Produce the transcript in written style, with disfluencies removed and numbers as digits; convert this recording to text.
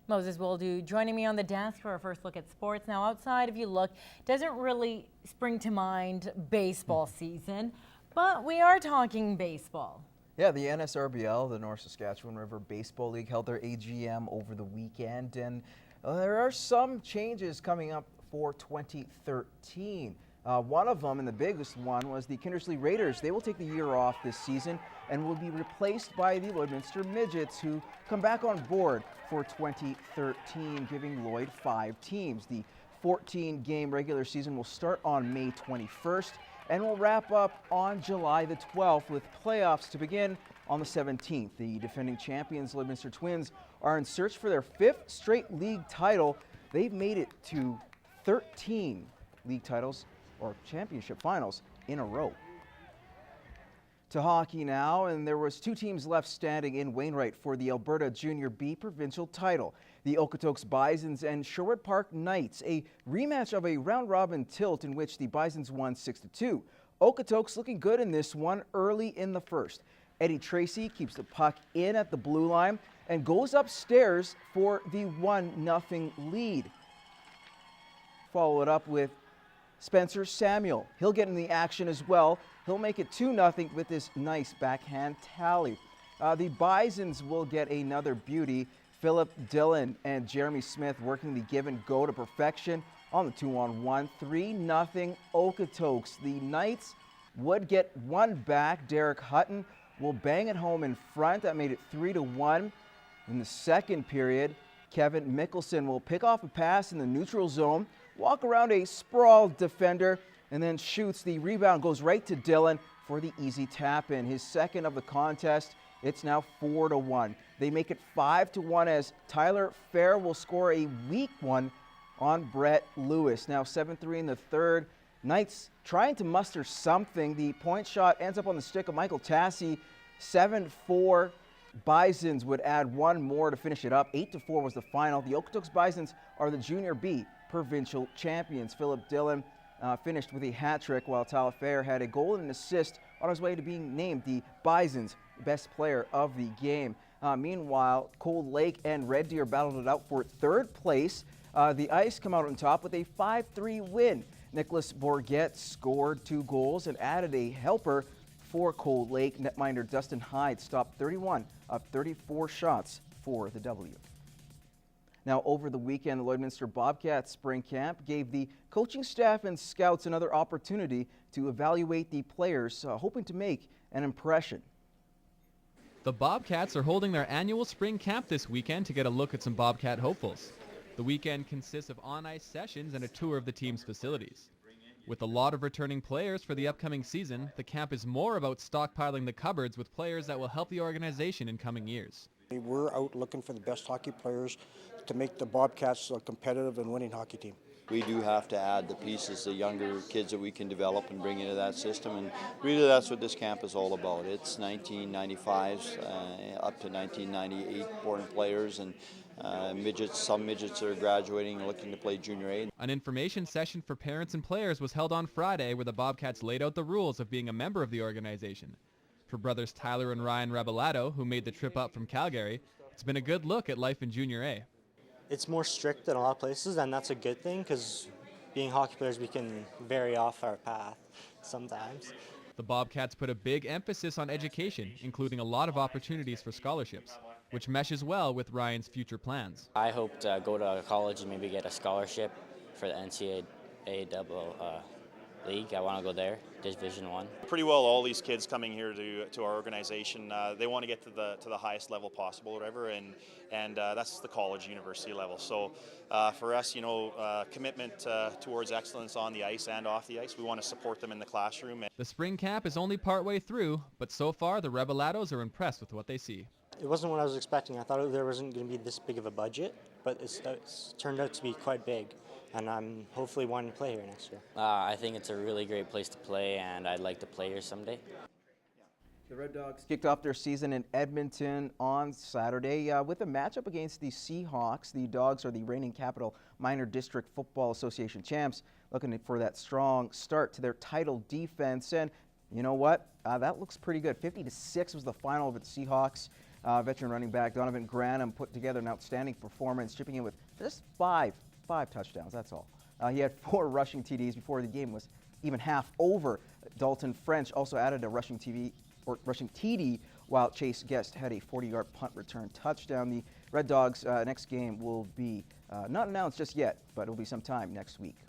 Moses Wildu joining me on the desk for our first look at sports. Now, outside, if you look, doesn't really spring to mind baseball season, but we are talking baseball. Yeah, the NSRBL, the North Saskatchewan River Baseball League, held their AGM over the weekend, and there are some changes coming up for 2013. One of them, and the biggest one, was the Kindersley Raiders. They will take the year off this season and will be replaced by the Lloydminster Midgets, who come back on board for 2013, giving Lloyd 5 teams. The 14-game regular season will start on May 21st and will wrap up on July the 12th, with playoffs to begin on the 17th. The defending champions, Lloydminster Twins, are in search for their 5th straight league title. They've made it to 13 league titles or championship finals in a row. To hockey now, and there was 2 teams left standing in Wainwright for the Alberta Junior B provincial title. The Okotoks Bisons and Sherwood Park Knights, a rematch of a round-robin tilt in which the Bisons won 6-2. Okotoks looking good in this one early in the first. Eddie Tracy keeps the puck in at the blue line and goes upstairs for the 1-0 lead. Follow it up with Spencer Samuel. He'll get in the action as well. He'll make it 2-0 with this nice backhand tally. The Bisons will get another beauty. Philip Dillon and Jeremy Smith working the give and go to perfection on the 2-on-1. 3-0 Okotoks. The Knights would get one back. Derek Hutton will bang it home in front. That made it 3-1. In the second period, Kevin Mickelson will pick off a pass in the neutral zone, walk around a sprawled defender, and then shoots. The rebound goes right to Dillon for the easy tap in. His second of the contest. It's now 4-1. They make it 5-1 as Tyler Fair will score a weak one on Brett Lewis. Now 7-3 in the third. Knights trying to muster something. The point shot ends up on the stick of Michael Tassi. 7-4. Bisons would add one more to finish it up. 8-4 was the final. The Okotoks Bisons are the Junior B provincial champions. Philip Dillon finished with a hat trick, while Tyler Fair had a goal and an assist on his way to being named the Bisons' best player of the game. Meanwhile, Cold Lake and Red Deer battled it out for third place. The Ice come out on top with a 5-3 win. Nicholas Bourget scored 2 goals and added a helper for Cold Lake. Netminder Dustin Hyde stopped 31 of 34 shots for the W. Now, over the weekend, the Lloydminster Bobcats Spring Camp gave the coaching staff and scouts another opportunity to evaluate the players, hoping to make an impression. The Bobcats are holding their annual spring camp this weekend to get a look at some Bobcat hopefuls. The weekend consists of on-ice sessions and a tour of the team's facilities. With a lot of returning players for the upcoming season, the camp is more about stockpiling the cupboards with players that will help the organization in coming years. We're out looking for the best hockey players to make the Bobcats a competitive and winning hockey team. We do have to add the pieces, the younger kids that we can develop and bring into that system, and really that's what this camp is all about. It's 1995s up to 1998 born players, and midgets. Some midgets are graduating and looking to play Junior A. An information session for parents and players was held on Friday, where the Bobcats laid out the rules of being a member of the organization. For brothers Tyler and Ryan Rebellato, who made the trip up from Calgary, it's been a good look at life in Junior A. It's more strict than a lot of places, and that's a good thing, because being hockey players, we can vary off our path sometimes. The Bobcats put a big emphasis on education, including a lot of opportunities for scholarships, which meshes well with Ryan's future plans. I hope to go to college and maybe get a scholarship for the NCAA league. I want to go there, Division 1. Pretty well all these kids coming here to our organization, they want to get to the highest level possible, or whatever, and that's the college university level. So for us, commitment towards excellence on the ice and off the ice. We want to support them in the classroom. The spring camp is only partway through, but so far the Rebellatos are impressed with what they see. It wasn't what I was expecting. I thought there wasn't going to be this big of a budget, but it's turned out to be quite big. And I'm hopefully wanting to play here next year. I think it's a really great place to play, and I'd like to play here someday. The Red Dogs kicked off their season in Edmonton on Saturday with a matchup against the Seahawks. The Dogs are the reigning Capital Minor District Football Association champs, looking for that strong start to their title defense. And you know what? That looks pretty good. 50-6 was the final of the Seahawks. Veteran running back Donovan Granum put together an outstanding performance, chipping in with just five touchdowns, that's all. He had 4 rushing TDs before the game was even half over. Dalton French also added a rushing TD, while Chase Guest had a 40-yard punt return touchdown. The Red Dogs' next game will be not announced just yet, but it will be sometime next week.